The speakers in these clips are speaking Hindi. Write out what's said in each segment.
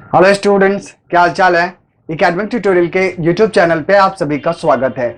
हेलो स्टूडेंट्स, क्या हाल चाल है। एकेडमिक ट्यूटोरियल के यूट्यूब चैनल पे आप सभी का स्वागत है।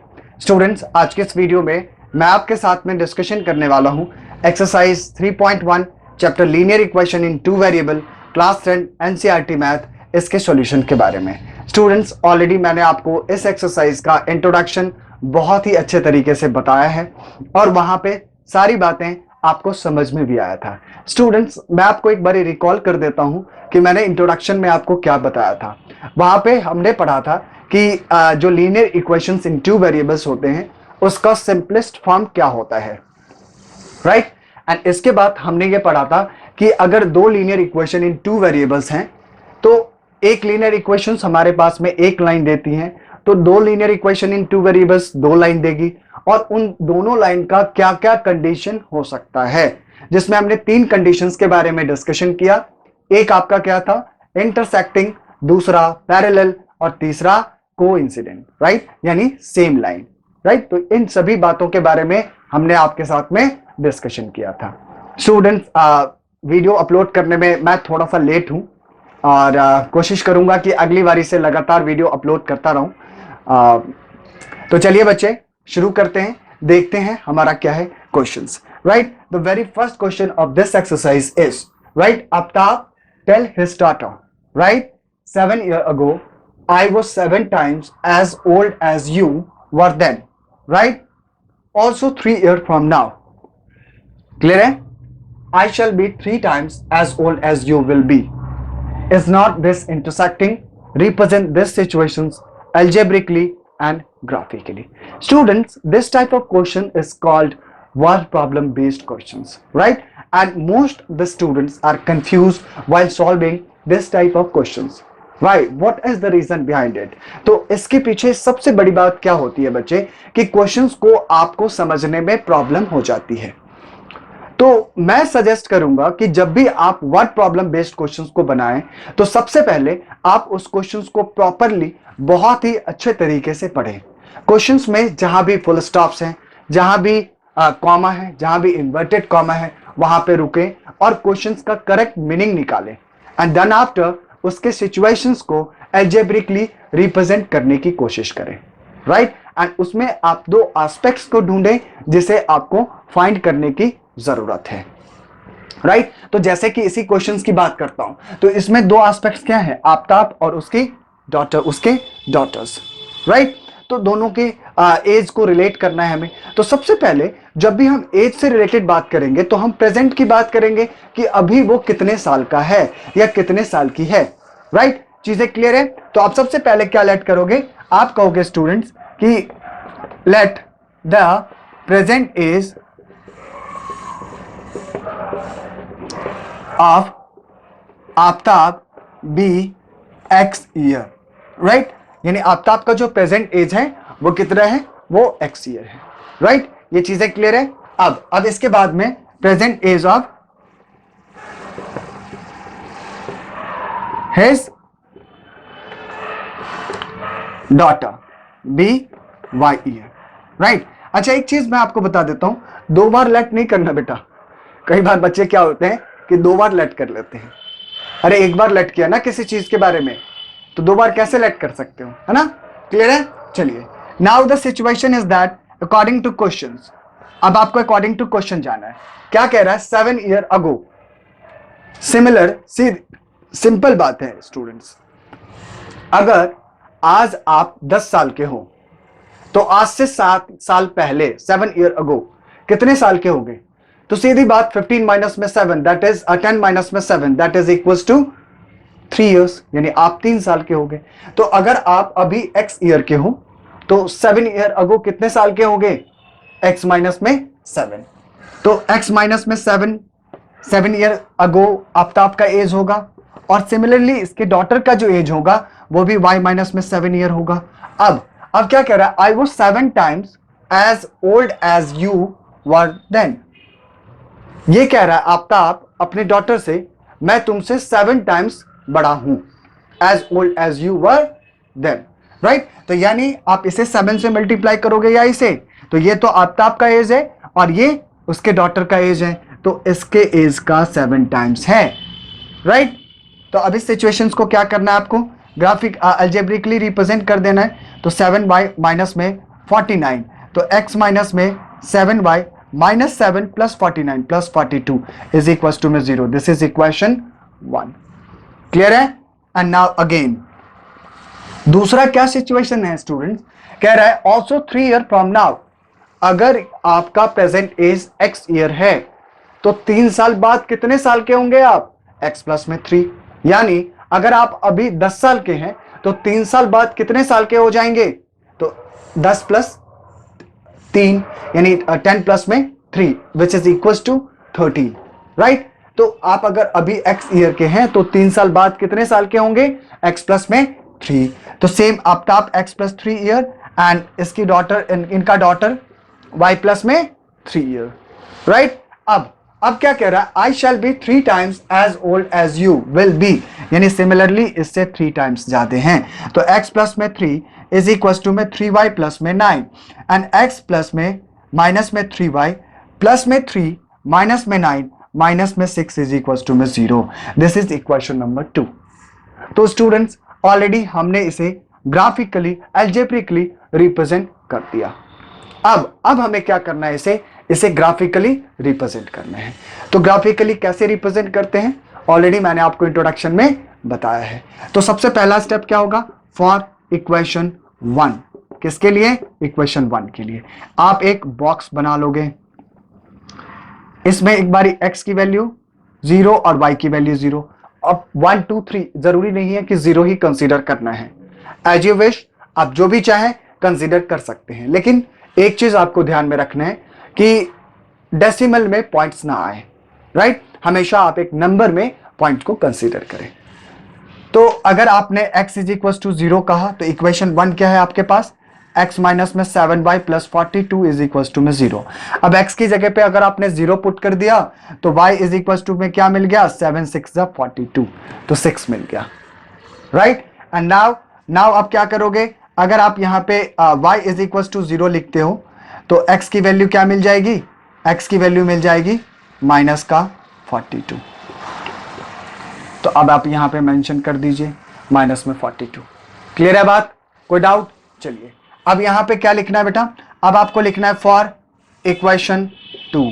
स्टूडेंट्स, आज के इस वीडियो में मैं आपके साथ में डिस्कशन करने वाला हूं exercise 3.1 chapter linear equation in two variable class 10 NCERT math इसके सॉल्यूशन के बारे में। स्टूडेंट्स, ऑलरेडी मैंने आपको इस एक्सरसाइज का इंट्रोडक्शन बहुत ही अच्छे तरीके से बताया है और वहां पे सारी बातें आपको समझ में भी आया था। स्टूडेंट्स, मैं आपको एक बार रिकॉल कर देता हूं कि मैंने इंट्रोडक्शन में आपको क्या बताया था। वहां पे हमने पढ़ा था कि जो लीनियर इक्वेशंस इन टू वेरिएबल्स होते हैं उसका सिंपलेस्ट फॉर्म क्या होता है, राइट। एंड इसके बाद हमने ये पढ़ा था कि अगर दो linear equation in two variables हैं तो एक लीनियर इक्वेशंस हमारे पास में एक लाइन देती हैं, तो दो linear equation in two variables दो लाइन देगी और उन दोनों लाइन का क्या क्या कंडीशन हो सकता है, जिसमें हमने तीन कंडीशंस के बारे में डिस्कशन किया। एक आपका क्या था, इंटरसेक्टिंग, दूसरा पैरेलल और तीसरा कोइंसिडेंट, राइट, यानी सेम लाइन, राइट। तो इन सभी बातों के बारे में हमने आपके साथ में डिस्कशन किया था। स्टूडेंट्स, वीडियो अपलोड करने में मैं थोड़ा सा लेट हूं और कोशिश करूंगा कि अगली बारी से लगातार वीडियो अपलोड करता रहूं। तो चलिए बच्चे, शुरू करते हैं, देखते हैं हमारा क्या है questions, right. The very first question of this exercise is, right, Aftab tell his daughter, right, 7 years ago I was 7 times as old as you were then, right, also 3 years from now, clear है, I shall be 3 times as old as you will be. Is not this intersecting? Represent these situations algebraically and graphically. Students, this type of question is called word problem based questions, right? And most the students are confused while solving this type of questions. Why? What is the reason behind it? तो इसके पीछे सबसे बड़ी बात क्या होती है बच्चे, कि क्वेश्चंस को आपको समझने में प्रॉब्लम हो जाती है। तो मैं सजेस्ट करूंगा कि जब भी आप वर्ड प्रॉब्लम बेस्ड क्वेश्चंस को बनाएं तो सबसे पहले आप उस क्वेश्चंस को प्रॉपरली बहुत ही अच्छे तरीके से पढ़ें। क्वेश्चंस में जहां भी फुल स्टॉप्स हैं, जहां भी कॉमा है, जहां भी इन्वर्टेड कॉमा है, वहां पे रुकें और क्वेश्चंस का करेक्ट मीनिंग निकालें एंड देन आफ्टर उसके सिचुएशंस को एल्जेब्रिकली रिप्रेजेंट करने की कोशिश करें, राइट। एंड उसमें आप दो एस्पेक्ट्स को ढूंढें जिसे आपको फाइंड करने की जरूरत है, राइट। तो जैसे कि इसी क्वेश्चंस की बात करता हूं तो इसमें दो एस्पेक्ट्स क्या है, आफ्ताब और उसकी डॉटर, उसके डॉटर्स, राइट। तो दोनों के एज को रिलेट करना है हमें। तो सबसे पहले जब भी हम एज से रिलेटेड बात करेंगे तो हम प्रेजेंट की बात करेंगे कि अभी वो कितने साल का है या कितने साल की है, राइट। चीजें क्लियर है। तो आप सबसे पहले क्या लेट करोगे, आप कहोगे स्टूडेंट्स कि let the present age of Aftab be X year, right. यानी आफ्ताब का जो प्रेजेंट एज है वो कितना है, वो एक्स ईयर है, राइट। ये चीजें क्लियर है। अब इसके बाद में present age of his daughter be y year, right. अच्छा, एक चीज मैं आपको बता देता हूं, दो बार लेट नहीं करना बेटा। कई बार बच्चे क्या होते हैं कि दो बार लेट कर लेते हैं। अरे एक बार लेट किया ना किसी चीज के बारे में, तो दो बार कैसे लेट कर सकते हो, है ना। क्लियर है। चलिए, now the situation is that according two questions, अब आपको अकॉर्डिंग टू क्वेश्चन जाना है। क्या कह रहा है, 7 years अगो। सिमिलर, सिंपल बात है स्टूडेंट्स, अगर आज आप 10 साल के हो तो आज से 7 साल पहले 7 years अगो कितने साल के होंगे। तो सीधी बात, 15 माइनस में 7 दैट इज 10 माइनस में 7 that is equals to 3 years, यानी आप 3 साल के होंगे। तो अगर आप अभी x ईयर के हो तो 7 years अगो कितने साल के होंगे, x माइनस में 7। तो x माइनस में 7 years अगो आफ्ताब का एज होगा और सिमिलरली इसके डॉटर का जो एज होगा वो भी y माइनस में 7 years होगा। अब क्या कह रहा है, I was 7 times as old as you were then. ये कह रहा है आफ्ताब अपने डॉटर से, मैं तुमसे 7 times बड़ा हूं, as old as you were then, right. तो यानी आप इसे 7 से मल्टीप्लाई करोगे या इसे, तो ये तो आफ्ताब का एज है और ये उसके डॉटर का एज है, तो इसके एज का 7 times है, राइट। तो अब इस सिचुएशंस को क्या करना है आपको, ग्राफिक अल्जेब्रिकली रिप्रेजेंट कर देना है। तो 7y माइनस में 49, तो x माइनस में 7y minus 7 plus 49 plus 42 is equal to में 0। This is equation 1। क्लियर है? एंड नाउ अगेन दूसरा क्या सिचुएशन है स्टूडेंट्स, कह रहा है ऑल्सो 3 ईयर फ्रॉम नाउ। अगर आपका प्रेजेंट एज x ईयर है तो 3 साल बाद कितने साल के होंगे आप, x प्लस में 3। यानी अगर आप अभी 10 साल के हैं तो 3 साल बाद कितने साल के हो जाएंगे, तो 10 प्लस 3 यानी 10 प्लस में 3 which is equal to 13, right. तो आप अगर अभी x ईयर के हैं तो 3 साल बाद कितने साल के होंगे, x प्लस में 3। तो सेम आप x प्लस 3 ईयर एंड इसकी डॉटर इनका डॉटर y प्लस में 3 ईयर, राइट। अब क्या कह रहा है, I shall be 3 times as old as you will be, यानी सिमिलरली इससे 3 टाइम्स ज्यादा हैं। तो x प्लस में 3 इज इक्वल टू में 3y प्लस में 9 एंड x प्लस में माइनस में 3y प्लस में 3 माइनस में 9 माइनस में 6 इज इक्वल टू में 0। This is equation number 2। तो स्टूडेंट्स ऑलरेडी हमने इसे ग्राफिकली एल्जेब्रिकली रिप्रेजेंट कर दिया। अब हमें क्या करना है, इसे ग्राफिकली रिप्रेजेंट करना है। तो ग्राफिकली कैसे रिप्रेजेंट करते हैं, ऑलरेडी मैंने आपको इंट्रोडक्शन में बताया है। तो सबसे पहला स्टेप क्या होगा, फॉर इक्वेशन 1, किसके लिए, इक्वेशन 1 के लिए आप एक बॉक्स बना लोगे। इसमें एक बारी x की वैल्यू 0 और y की वैल्यू 0। अब 1 2 3 जरूरी नहीं है कि 0 ही कंसीडर करना है, एज यू विश, आप जो भी चाहे कंसीडर कर सकते हैं। लेकिन एक चीज आपको ध्यान में रखना है कि डेसिमल में पॉइंट्स ना आए, राइट। हमेशा आप एक नंबर में पॉइंट को कंसीडर करें। तो अगर आपने x इज इक्वल टू 0 कहा तो इक्वेशन 1 क्या है आपके पास, x माइनस में 7y plus 42 is equal to में 0। अब x की जगह पे अगर आपने 0 पुट कर दिया तो y इज इक्वल टू में क्या मिल गया, 7 6 42, तो 6 मिल गया, राइट। एंड नाउ आप क्या करोगे, अगर आप यहाँ पे y इज इक्वल टू 0 लिखते हो तो x की वैल्यू क्या मिल जाएगी, x की वैल्यू मिल जाएगी माइनस का 42। तो अब आप यहां पे मेंशन कर दीजिए माइनस में 42। क्लियर है बात, कोई डाउट? चलिए अब यहां पे क्या लिखना है बेटा, अब आपको लिखना है फॉर इक्वेशन 2।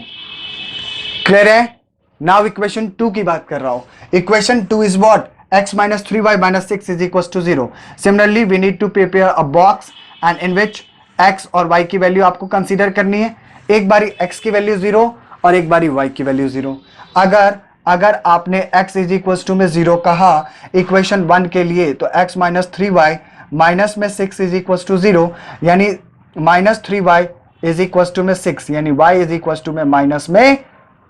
क्लियर है? नाउ इक्वेशन 2 की बात कर रहा हूं। Equation 2 is what, x minus 3y minus 6 is equals to 0. Similarly, we need to prepare a box and in which x और y की वैल्यू आपको कंसीडर करनी है। एक बारी x की वैल्यू 0 और एक बारी y की वैल्यू 0। अगर आपने x इज इक्वल टू में 0 कहा इक्वेशन 1 के लिए तो x माइनस 3y माइनस में 6 इज इक्वल टू 0, यानी minus 3y is equal to में 6, यानी y इज इक्वल टू में माइनस में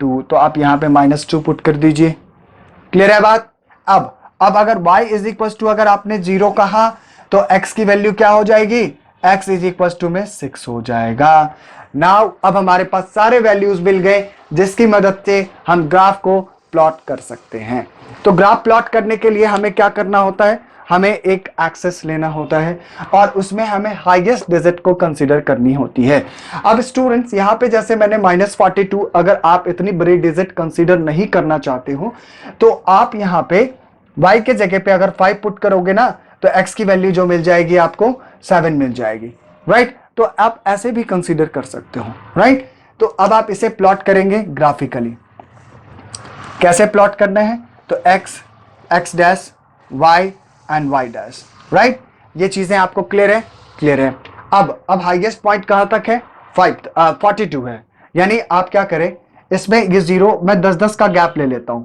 2। तो आप यहां पे माइनस 2 पुट कर दीजिए। क्लियर है बात? अब अगर y इज इक्वल टू अगर आपने 0 कहा तो x की वैल्यू क्या हो जाएगी, x इज इक्वल टू में 6 हो जाएगा। नाउ अब हमारे पास सारे वैल्यूज मिल गए जिसकी मदद से हम ग्राफ को प्लॉट कर सकते हैं। तो ग्राफ प्लॉट करने के लिए हमें क्या करना होता है, हमें एक एक्सेस लेना होता है और उसमें हमें हाईएस्ट डिजिट को कंसीडर करनी होती है। अब स्टूडेंट्स यहाँ पे जैसे मैंने -42, अगर आप इतनी बड़ी डिजिट कंसीडर नहीं करना चाहते हो तो आप यहाँ पे y के जगह पे अगर 5 पुट करोगे ना तो x की वैल्यू जो मिल जाएगी आपको 7 मिल जाएगी, राइट। तो आप ऐसे भी कंसीडर कर सकते हो, राइट। तो अब आप इसे प्लॉट करेंगे ग्राफिकली। कैसे प्लॉट करना है, तो x dash y and y dash, right. ये चीजें आपको क्लियर है? क्लियर है। अब हाईएस्ट पॉइंट कहां तक है, 42 है, यानी आप क्या करें, इसमें ये 0 मैं 10-10 का गैप ले लेता हूं,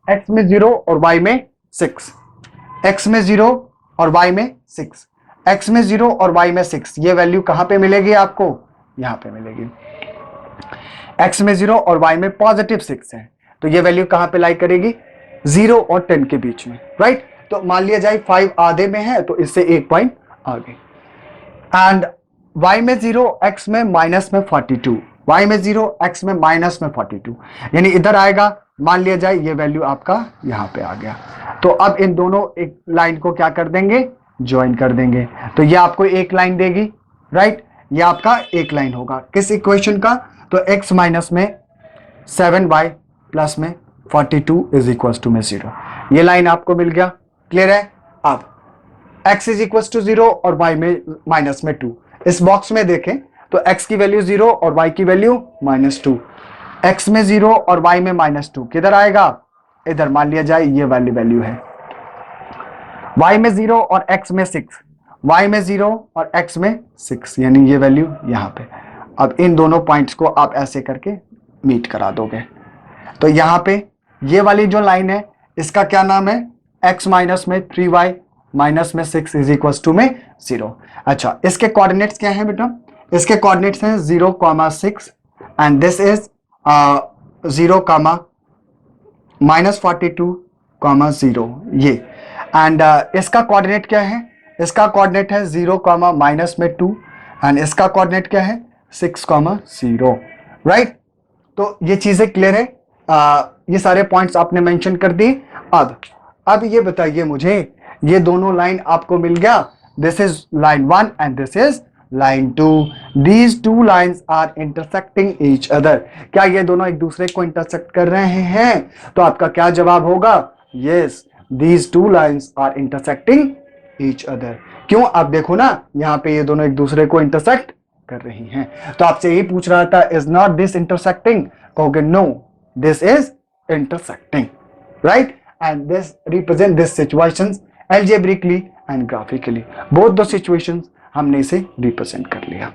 x में 0 और y में 6, x में 0 और y में 6, x में 0 और y में 6, ये वैल्यू कहां पे मिलेगी आपको, यहां पे मिलेगी। x में 0 और y में पॉजिटिव 6 है तो ये वैल्यू कहां पे लाई करेगी, 0 और 10 के बीच में, राइट। तो मान लिया जाए 5 आधे में है तो इससे 1 पॉइंट आगे। एंड y में 0, x में माइनस में 42, y में 0, x में माइनस में 42, यानी इधर आएगा, मान लिया जाए ये वैल्यू आपका यहां पे आ गया। तो अब इन दोनों एक लाइन को क्या कर देंगे, ज्वाइन कर देंगे, तो ये आपको एक लाइन देगी, राइट। ये आपका एक लाइन होगा किस इक्वेशन का, तो x माइनस में 7y प्लस में 42 इज इक्वल टू में 0। ये लाइन आपको मिल गया, क्लियर है। अब x इज इक्वल टू 0 और y में माइनस में 2। इस बॉक्स में देखें तो x की वैल्यू 0 और y की वैल्यू -2। x में 0 और y में -2 किधर आएगा, इधर मान लिया जाए ये वाली वैल्यू है। y में 0 और x में 6, y में 0 और x में 6, यानी ये वैल्यू यहां पे। अब इन दोनों पॉइंट्स को आप ऐसे करके मीट करा दोगे तो यहां पे ये वाली जो लाइन है इसका क्या नाम है, x माइनस में 3y माइनस में 6 इज इक्वल टू में 0। अच्छा, इसके कोऑर्डिनेट्स क्या हैं बेटा, इसके कोऑर्डिनेट्स हैं 0,6 एंड दिस इज 0, -42,0 ये। एंड इसका कोऑर्डिनेट क्या है, इसका कोऑर्डिनेट है 0, -2 एंड इसका कोऑर्डिनेट क्या है 6,0, राइट। तो ये चीजें क्लियर है, ये सारे पॉइंट्स आपने मेंशन कर दिए। अब ये बताइए मुझे, ये दोनों लाइन आपको मिल गया, this is line 1 and this is line 2। These two lines are intersecting each other. क्या ये दोनों एक दूसरे को इंटरसेक्ट कर रहे हैं, तो आपका क्या जवाब होगा, yes, these two lines are intersecting each other. क्यों, आप देखो ना यहाँ पे ये दोनों एक दूसरे को इंटरसेक्ट कर रही हैं। तो आपसे यही पूछ रहा था, इज नॉट दिस इंटरसेक्टिंग, कहोगे no, this is intersecting, right. And this represent this situations algebraically and graphically, both the situations हमने इसे रिप्रेजेंट कर लिया।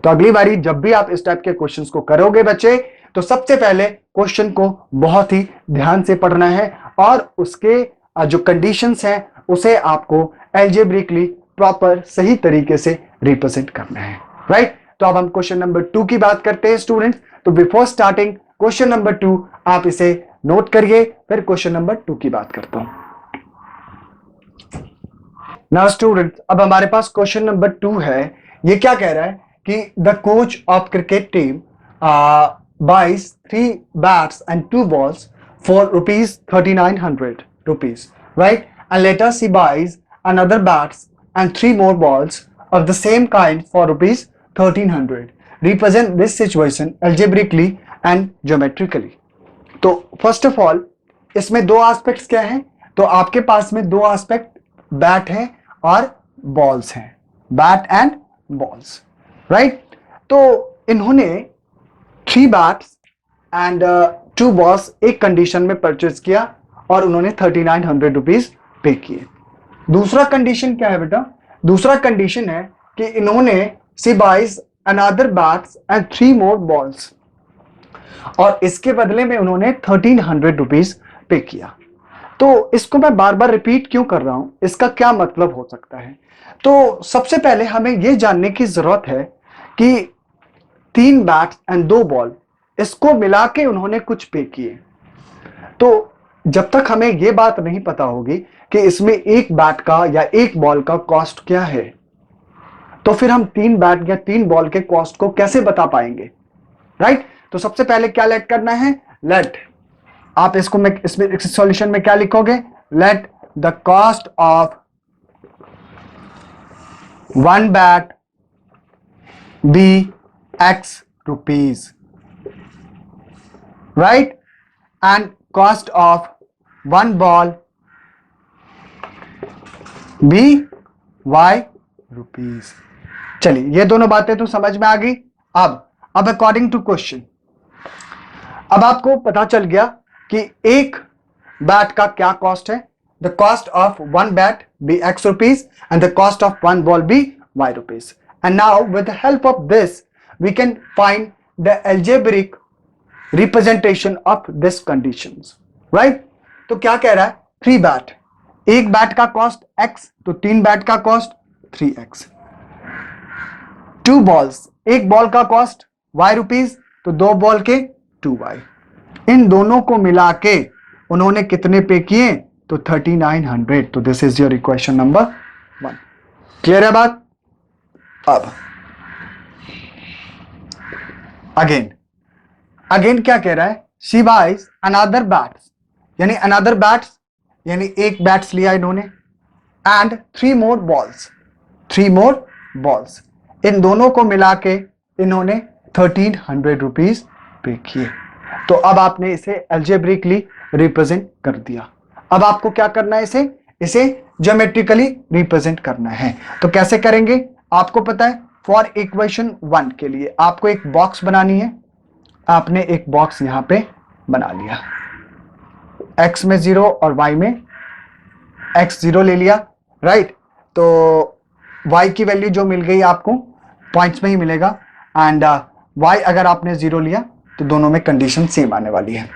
तो अगली बारी जब भी आप इस टाइप के क्वेश्चंस को करोगे बच्चे, तो सबसे पहले क्वेश्चन को बहुत ही ध्यान से पढ़ना है और उसके जो कंडीशंस हैं उसे आपको algebraically प्रॉपर सही तरीके से रिप्रेजेंट करना है, राइट। तो अब हम क्वेश्चन नंबर 2 की बात करते हैं स्टूडेंट्स। तो बिफोर स्टार्टिंग क्वेश्चन नंबर 2 आप इसे नोट करिए, फिर क्वेश्चन नंबर 2 की बात करता हूं। नाउ स्टूडेंट्स, अब हमारे पास क्वेश्चन नंबर 2 है। ये क्या कह रहा है कि the coach of cricket team buys 3 bats and 2 balls for ₹3,900, right? And later she buys another bats and 3 more balls of the same kind for ₹1,300. Represent this situation algebraically and geometrically. तो फर्स्ट ऑफ ऑल इसमें दो एस्पेक्ट्स क्या हैं, तो आपके पास में दो एस्पेक्ट बैट है और बॉल्स हैं, बैट एंड बॉल्स, राइट। तो इन्होंने 3 बैट्स एंड 2 बॉल्स एक कंडीशन में परचेज किया और उन्होंने ₹3,900 पे किए। दूसरा कंडीशन क्या है बेटा, दूसरा कंडीशन है कि इन्होंने C buys another bats and 3 more balls, और इसके बदले में उन्होंने ₹1,300 पे किया। तो इसको मैं बार बार रिपीट क्यों कर रहा हूं, इसका क्या मतलब हो सकता है। तो सबसे पहले हमें यह जानने की जरूरत है कि 3 बैट एंड 2 बॉल, इसको मिला के उन्होंने कुछ पे किए। तो जब तक हमें यह बात नहीं पता होगी कि इसमें एक बैट का या एक बॉल का कॉस्ट क्या है, तो फिर हम 3 बैट या 3 बॉल के कॉस्ट को कैसे बता पाएंगे, राइट। तो सबसे पहले क्या लेट करना है, लेट, आप इसको में इसमें सॉल्यूशन में क्या लिखोगे, let the cost of 1 bat be X rupees, right, and cost of 1 ball be Y rupees। चलिए ये दोनों बातें तो समझ में आ गई। अब अकॉर्डिंग टू क्वेश्चन, अब आपको पता चल गया कि एक बैट का क्या कॉस्ट है, the cost of 1 bat be X rupees and the cost of 1 ball be Y rupees। And now with the help of this we can find the algebraic representation of this conditions, right। तो क्या कह रहा है, 3 बैट, एक बैट का कॉस्ट X, तो 3 बैट का कॉस्ट 3X। 2 बॉल्स, एक बॉल का कॉस्ट Y रुपीज, तो 2 बॉल के 2Y। इन दोनों को मिला के उन्होंने कितने पे किए, तो 3900। तो this is your equation number 1। Clear है बात। अब अगेन क्या कह रहा है, शी बाइज अनदर बैट्स, यानी अनदर बैट्स यानी एक बैट्स लिया इन्होंने, and 3 more balls, 3 more balls, इन दोनों को मिला के इन्होंने 1300 रुपीज पे किए। तो अब आपने इसे एल्जेब्रिकली रिप्रेजेंट कर दिया। अब आपको क्या करना है, इसे ज्योमेट्रिकली रिप्रेजेंट करना है। तो कैसे करेंगे, आपको पता है फॉर इक्वेशन 1 के लिए आपको एक बॉक्स बनानी है। आपने एक बॉक्स यहां पे बना लिया, x में 0 और y में x 0 ले लिया, राइट। तो y की वैल्यू जो मिल गई आपको पॉइंट्स में ही मिलेगा, एंड y अगर आपने 0 लिया तो दोनों में कंडीशन सेम आने वाली है।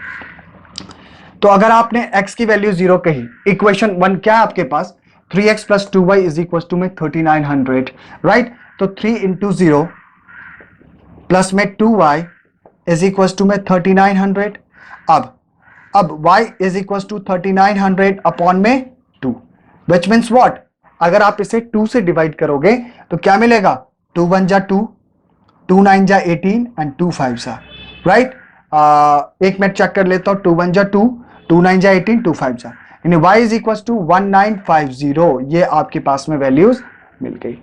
तो अगर आपने x की वैल्यू 0 कही, इक्वेशन 1 क्या है आपके पास, 3x plus 2y is equal to में 3900, राइट। तो 3 इंटू 0 प्लस में 2y इज इक्वल टू में 3900। अब y is equal to 3900 upon में 2, विच मीन्स व्हाट, अगर आप इसे 2 से डिवाइड करोगे तो क्या मिलेगा, 2 1 जा 2, 2 9 जा 18 एंड 2 5 जा, राइट। एक मिनट चेक कर लेता हूं, 2 1 जा 2, 2 9 जा 18, 2 5 जा, यानी y इज इक्वल टू 1950। ये आपके पास में वैल्यूज मिल गई।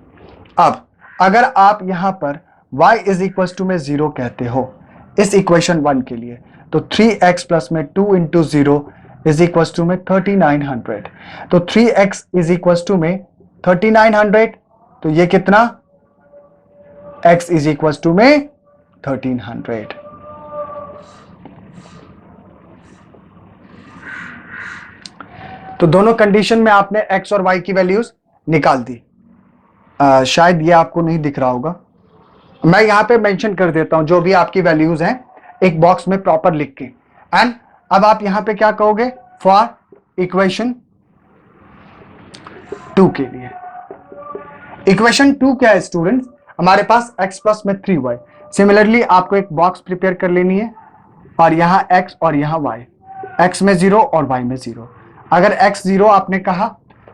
अब अगर आप यहां पर y इज इक्वल टू में 0 कहते हो इस इक्वेशन 1 के लिए, तो 3x प्लस में 2 इंटू 0 इज इक्वल टू में 3900। तो 3x इज इक्वल टू में 3900, तो ये कितना, x इज इक्वल टू में 1300। तो दोनों कंडीशन में आपने x और y की वैल्यूज निकाल दी। शायद ये आपको नहीं दिख रहा होगा, मैं यहां पे मेंशन कर देता हूं जो भी आपकी वैल्यूज हैं एक बॉक्स में प्रॉपर लिख के। एंड अब आप यहां पे क्या कहोगे, फॉर इक्वेशन 2 के लिए, इक्वेशन 2 क्या है स्टूडेंट्स, हमारे पास x प्लस में 3y। सिमिलरली आपको एक बॉक्स प्रिपेयर कर लेनी है, और यहां x और यहां y, x में 0 और y में 0। अगर x 0 आपने कहा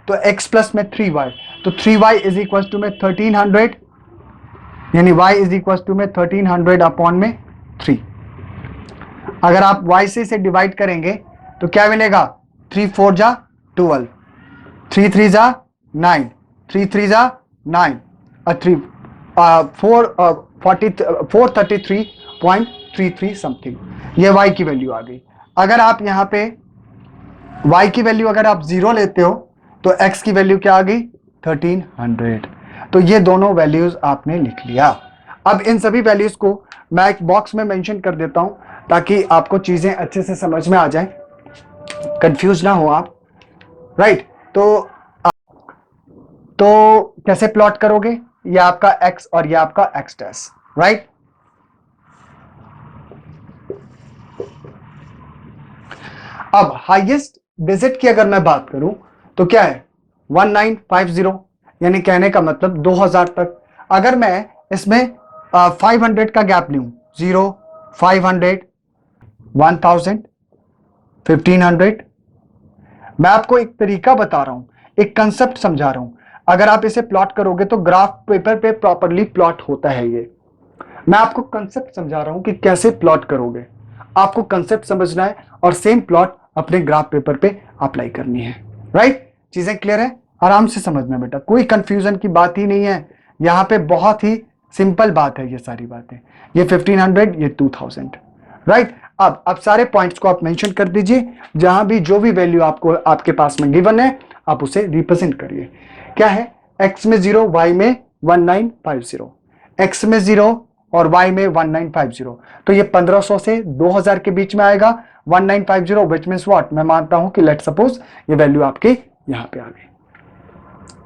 तो x प्लस में 3y, तो 3y इज इक्वल टू में 1300, यानी y इज इक्वल टू में 1300 अपॉन में 3। अगर आप y से इसे डिवाइड करेंगे तो क्या मिलेगा, 3 4 जा 12, 3 3 जा 9, 3 3 जा 9 और 3 433.33 समथिंग, ये y की वैल्यू आ गई। अगर आप यहां पे y की वैल्यू अगर आप 0 लेते हो तो x की वैल्यू क्या आ गई, 1300। तो ये दोनों वैल्यूज आपने लिख लिया। अब इन सभी वैल्यूज को मैं एक बॉक्स में मेंशन कर देता हूं ताकि आपको चीजें अच्छे से समझ में आ जाएं, कंफ्यूज ना हो आप, राइट। तो कैसे प्लॉट करोगे, ये आपका x और ये आपका x डैश, राइट। अब हाईएस्ट डिजिट की अगर मैं बात करूं तो क्या है, 1950, यानी कहने का मतलब 2000 तक। अगर मैं इसमें 500 का गैप लूं, 0 500 1000 1500, मैं आपको एक तरीका बता रहा हूं, एक कंसेप्ट समझा रहा हूं। अगर आप इसे प्लॉट करोगे तो ग्राफ पेपर पे प्रॉपरली प्लॉट होता है। ये मैं आपको कंसेप्ट समझा रहा हूं कि कैसे प्लॉट करोगे, आपको कंसेप्ट समझना है और सेम प्लॉट अपने ग्राफ पेपर पे अप्लाई करनी है, राइट। चीजें क्लियर है, आराम से समझना बेटा, कोई कंफ्यूजन की बात ही नहीं है यहां पे, बहुत ही सिंपल बात है ये सारी बातें। ये 1500, ये 2000, राइट। अब सारे पॉइंट्स को आप मेंशन कर दीजिए, जहां भी जो भी वैल्यू आपको आपके पास में गिवन है आप उसे रिप्रेजेंट करिए। क्या है, x में 0, y में 1950, x में 0 और y में 1950, तो ये 1500 से 2000 के बीच में आएगा। 1950 विच मीन्स व्हाट, मैं मानता हूं कि लेट सपोज ये वैल्यू आपकी यहां पे आ गई,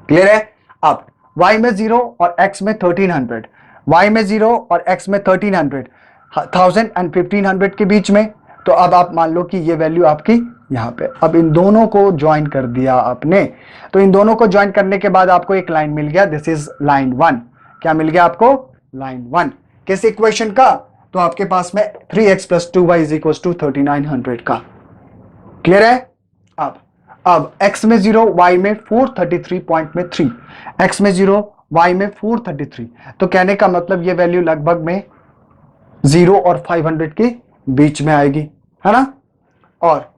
क्लियर है। अब y में 0 और x में 1300, y में 0 और x में 1300, 1000 एंड 1500 के बीच में, तो अब आप मान लो कि ये वैल्यू आपकी यहां पे। अब इन दोनों को ज्वाइन कर दिया आपने, तो इन दोनों को ज्वाइन करने के बाद आपको एक लाइन मिल गया, दिस इज लाइन 1। क्या मिल गया आपको, लाइन 1 किस इक्वेशन का, तो आपके पास में 3x plus 2y is equal to 3900 का, क्लियर है। अब x में 0, y में 433.3, x में 0, y में 433, तो कहने का मतलब ये वैल्यू लगभग में 0 और 500 के बीच में आएगी, है ना। और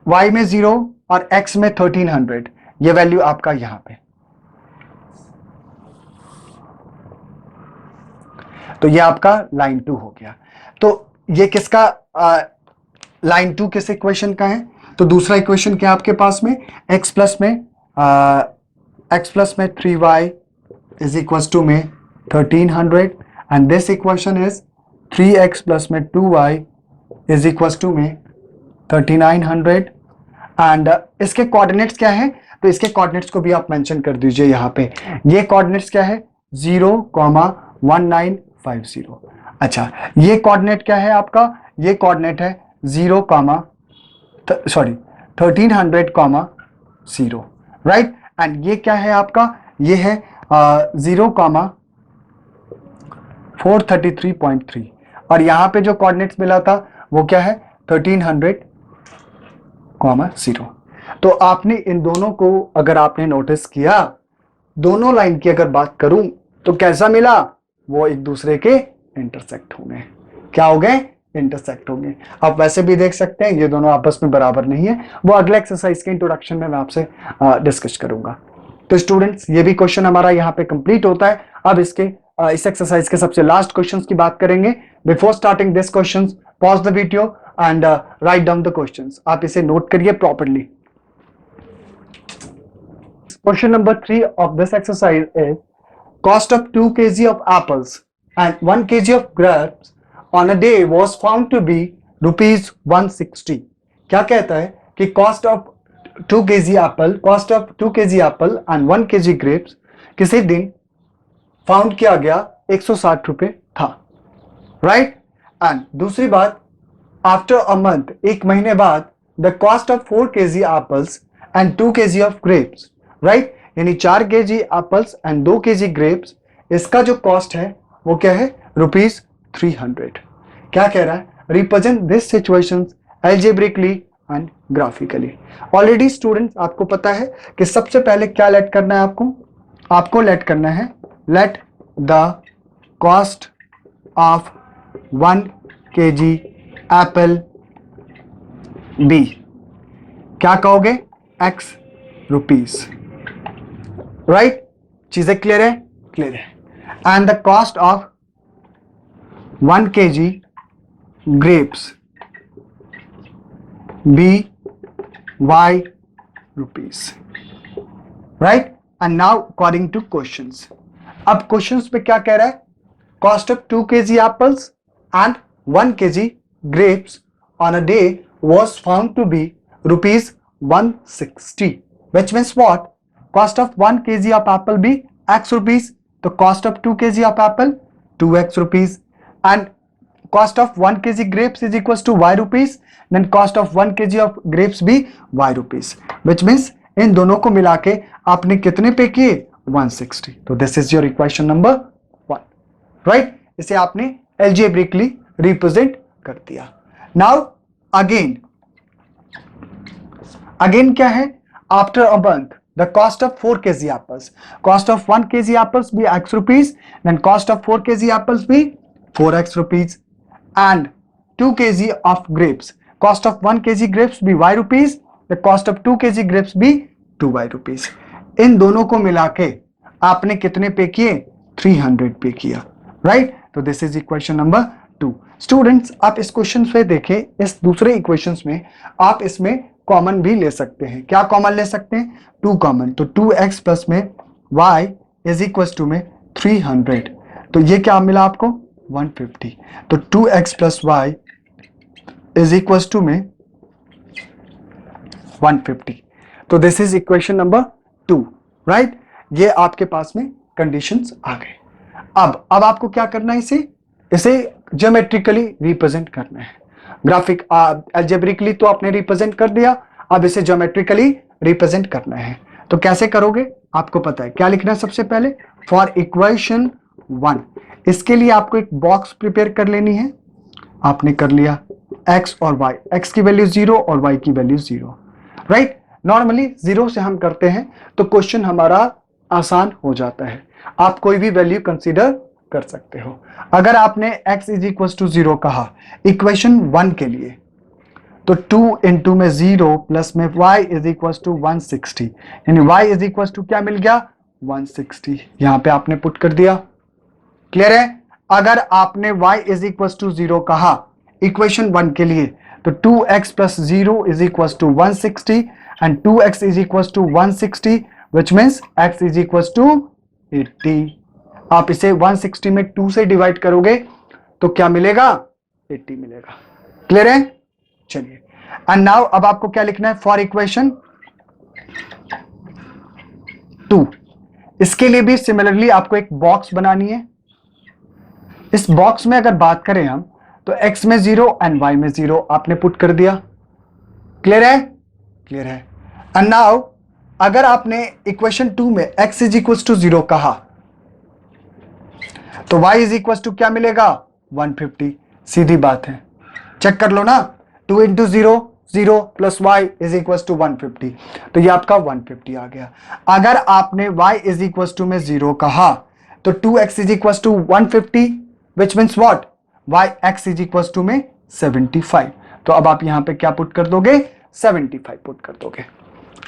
y में 0 और x में 1300, ये वैल्यू आपका यहां पे, तो ये आपका लाइन 2 हो गया। तो ये किसका लाइन 2 किस इक्वेशन का है? तो दूसरा इक्वेशन क्या आपके पास में, x प्लस में 3y इज इक्वल टू में 1300 and this equation is 3x plus में 2y इज इक्वल टू में 3900 एंड इसके कोऑर्डिनेट्स क्या है? तो इसके कोऑर्डिनेट्स को भी आप मेंशन कर दीजिए यहाँ पे। ये कोऑर्डिनेट्स क्या है? 0,1950। अच्छा, ये कोऑर्डिनेट क्या है आपका? ये कोऑर्डिनेट है 1300, राइट। एंड ये क्या है आपका? ये है 0,433.3 और यहाँ पे जो कोऑर्डिनेट्स मिला था वो क्या है? 1300,0। तो आपने इन दोनों को अगर आपने नोटिस किया, दोनों लाइन की अगर बात करूं तो कैसा मिला? वो एक दूसरे के इंटरसेक्ट होंगे। क्या हो गए? इंटरसेक्ट होंगे। आप वैसे भी देख सकते हैं ये दोनों आपस में बराबर नहीं है, वो अगले एक्सरसाइज के इंट्रोडक्शन में मैं आपसे डिस्कस करूंगा। तो स्टूडेंट्स, ये भी क्वेश्चन हमारा यहाँ पे कंप्लीट होता है। अब इस एक्सरसाइज के सबसे लास्ट क्वेश्चंस की बात करेंगे। Before starting this questions, pause the video and write down the questions. आप इसे नोट करिए properly. Question number 3 of this exercise is cost of 2 kg of apples and 1 kg of grapes on a day was found to be rupees 160. क्या कहता है कि cost of 2 kg apple and 1 kg grapes किसी दिन फाउंड किया गया 160 रुपए था, राइट। एंड दूसरी बात, आफ्टर अ मंथ, एक महीने बाद, the cost of 4 kg apples and 2 kg of grapes, right, यानी 4 kg apples and 2 kg grapes, इसका जो कॉस्ट है वो क्या है? ₹300। क्या कह रहा है? Represent this situations algebraically and graphically. Already students आपको पता है कि सबसे पहले क्या लेट करना है आपको लेट करना है, let the cost of 1 kg apple be, क्या कहोगे? X rupees, right. चीजें क्लियर है? क्लियर है। And the cost of 1 kg grapes be Y rupees, right? And now according to questions, अब क्वेश्चंस पे क्या कह रहा है? Cost of 2 kg apples and 1 kg grapes on a day was found to be rupees 160, which means what? Cost of 1 kg of apple be X rupees, the cost of 2 kg of apple 2X rupees, and cost of 1 kg grapes is equals to Y rupees, then cost of 1 kg of grapes be Y rupees, which means इन दोनों को मिला के आपने कितने पे किए? 160। तो this is your equation number 1, right. इसे आपने एल्जेब्रिकली रिप्रेजेंट कर दिया। नाउ अगेन क्या है? After a month, the cost of 4 kg apples, cost of 1 kg apples be X rupees, then cost of 4 kg apples be 4X rupees, and 2 kg of grapes, cost of 1 kg grapes be Y rupees, the cost of 2 kg grapes be 2Y rupees। इन दोनों को मिला के आपने कितने पे किए? 300 पे किया, राइट। तो this is equation number 2। Students, आप इस क्वेश्चन पे देखें, इस दूसरे इक्वेशंस में आप इसमें कॉमन भी ले सकते हैं। क्या कॉमन ले सकते हैं? 2 कॉमन। तो 2x प्लस में y इज इक्वल टू में 300, तो ये क्या मिला आपको? 150। तो 2x plus y is equal to में 150। तो this is equation number 2, right. ये आपके पास में कंडीशंस आ गए। अब आपको क्या करना है? इसे ज्योमेट्रिकली रिप्रेजेंट करना है। ग्राफिक अलजेब्रिकली तो आपने रिप्रेजेंट कर दिया, अब इसे ज्योमेट्रिकली रिप्रेजेंट करना है। तो कैसे करोगे? आपको पता है क्या लिखना है सबसे पहले? फॉर इक्वेशन 1, इसके लिए आपको एक बॉक्स प्रिपेयर कर लेनी है। आपने कर लिया x और y, x की वैल्यू 0 और y की वैल्यू 0, राइट। नॉर्मली 0 से हम करते हैं तो क्वेश्चन हमारा आसान हो जाता है। आप कोई भी वैल्यू कंसीडर कर सकते हो। अगर आपने x इज इक्वल टू 0 कहा इक्वेशन 1 के लिए, तो 2 इंटू में 0 प्लस में y इज इक्वल टू 160, यानी y इज इक्वल टू क्या मिल गया? 160। यहां पे आपने पुट कर दिया। क्लियर है? अगर आपने y इज इक्वल टू 0 कहा इक्वेशन 1 के लिए, तो 2x plus 0 is equal to 160 and 2x is equal to 160 which means x is equal to 80। आप इसे 160 में 2 से डिवाइड करोगे तो क्या मिलेगा? 80 मिलेगा। क्लियर है? चलिए, एंड नाउ अब आपको क्या लिखना है फॉर इक्वेशन 2। इसके लिए भी सिमिलरली आपको एक बॉक्स बनानी है। इस बॉक्स में अगर बात करें हम तो x में 0 एंड y में 0 आपने पुट कर दिया। क्लियर है? क्लियर है। एंड नाउ अगर आपने इक्वेशन 2 में x इज इक्वल टू 0 कहा तो y इज इक्वल टू क्या मिलेगा? 150। सीधी बात है, चेक कर लो ना, 2 into 0 0 plus y is equal to 150, तो ये आपका 150 आ गया। अगर आपने y इज इक्वल टू में 0 कहा तो 2x is equal to 150 which means what? x is equal to में 75। तो अब आप यहां पे क्या पुट कर दोगे? 75 पुट कर दोगे।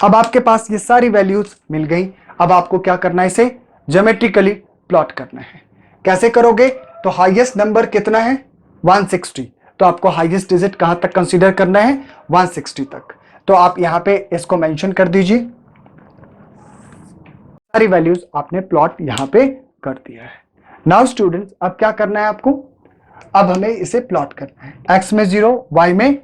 अब आपके पास ये सारी वैल्यूज मिल गई। अब आपको क्या करना है? इसे ज्योमेट्रिकली प्लॉट करना है। कैसे करोगे? तो हाईएस्ट नंबर कितना है? 160। तो आपको हाईएस्ट डिजिट कहां तक कंसीडर करना है? 160 तक। तो आप यहां पे इसको मेंशन कर दीजिए। सारी वैल्यूज आपने प्लॉट यहां पे कर दिया है। नाउ स्टूडेंट्स, अब क्या करना है आपको? अब हमें इसे प्लॉट करना है। x में 0, y में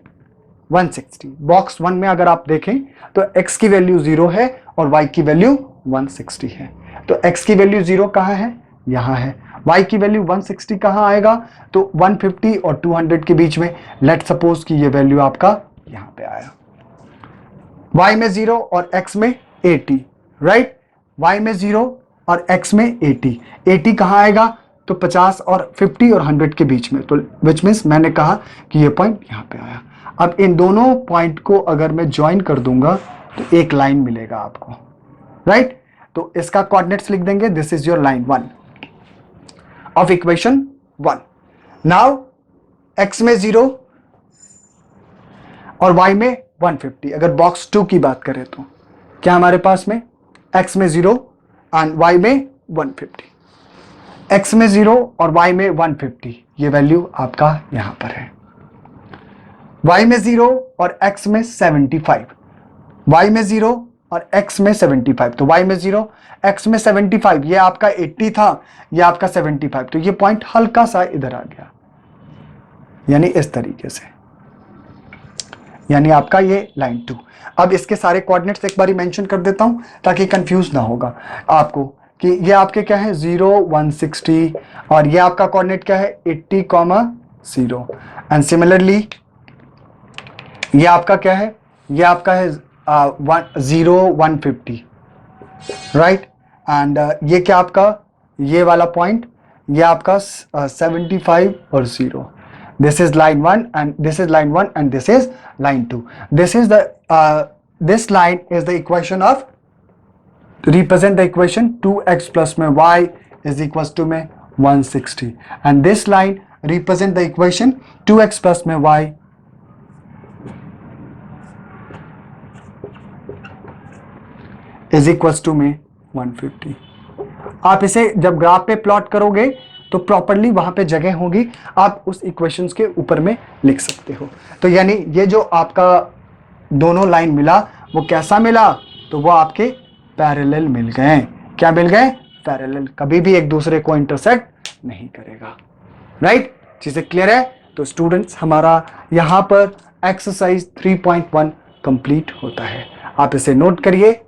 160। बॉक्स 1 में अगर आप देखें तो x की वैल्यू 0 है और y की वैल्यू 160 है। तो x की वैल्यू 0 कहां है? यहां है। y की वैल्यू 160 कहां आएगा? तो 150 और 200 के बीच में। लेट सपोज कि ये वैल्यू आपका यहां पे आया। y में 0 और x में 80, राइट? y में 0 और x में 80। 80 कहां आएगा? तो 50 और 50 और 100 के बीच में। तो विच मीन्स मैंने कहा कि ये पॉइंट यहां पे आया। अब इन दोनों पॉइंट को अगर मैं ज्वाइन कर दूंगा तो एक लाइन मिलेगा आपको, राइट? तो इसका कोऑर्डिनेट्स लिख देंगे। This is your line 1 of equation 1। Now x में 0 और y में 150। अगर बॉक्स 2 की बात करें तो क्या हमारे पास में x में 0 एंड y में 150। x में 0 और y में 150, ये वैल्यू आपका यहां पर है। y में 0 और x में 75। y में 0 और x में 75। तो y में 0, x में 75, ये आपका 80 था, ये आपका 75। तो ये पॉइंट हल्का सा इधर आ गया, यानी इस तरीके से, यानी आपका ये लाइन 2। अब इसके सारे कोऑर्डिनेट्स एक बारी मेंशन कर देता हूं ताकि कंफ्यूज ना होगा आपको कि ये आपके क्या है 0 160 और ये आपका कोऑर्डिनेट क्या है 80, 0। एंड सिमिलरली ये आपका क्या है? ये आपका है 0 150, राइट? एंड ये क्या आपका ये वाला पॉइंट, ये आपका 75 और 0। This is line 1 and this is line 1 and this is line 2. This is the this line is the equation of, to represent the equation 2x plus में y is equals to में 160 and this line represent the equation 2x plus में y is equals to में 150। आप इसे जब ग्राफ पे प्लॉट करोगे तो प्रॉपर्ली वहां पे जगह होगी, आप उस इक्वेशंस के ऊपर में लिख सकते हो। तो यानी ये जो आपका दोनों लाइन मिला वो कैसा मिला? तो वो आपके पैरेलल मिल गए। क्या मिल गए? पैरेलल। कभी भी एक दूसरे को इंटरसेक्ट नहीं करेगा, राइट? चीजें क्लियर है? तो स्टूडेंट्स, हमारा यहां पर एक्सरसाइज 3.1 कंप्लीट होता है। आप इसे नोट करिए।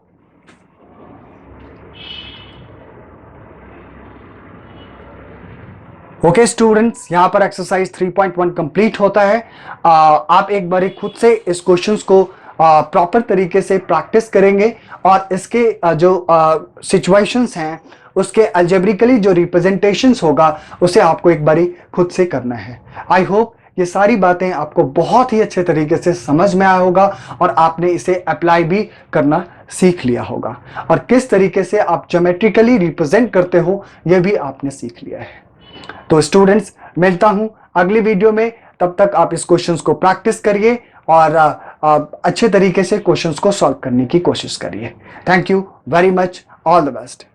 ओके स्टूडेंट्स, यहां पर एक्सरसाइज 3.1 कंप्लीट होता है। आप एक बार खुद से इस क्वेश्चंस को प्रॉपर तरीके से प्रैक्टिस करेंगे और इसके जो सिचुएशंस हैं उसके अलजेब्रिकली जो रिप्रेजेंटेशंस होगा उसे आपको एक बारी खुद से करना है। आई होप ये सारी बातें आपको बहुत ही अच्छे तरीके से समझ में आया होगा और आपने इसे अप्लाई भी करना सीख लिया होगा और किस तरीके से आप ज्योमेट्रिकली रिप्रेजेंट करते हो यह भी आपने सीख लिया है। तो स्टूडेंट्स, मिलता हूं अगली वीडियो में। तब तक आप इस क्वेश्चंस को प्रैक्टिस करिए और अच्छे तरीके से क्वेश्चंस को सॉल्व करने की कोशिश करिए। Thank you very much. All the best.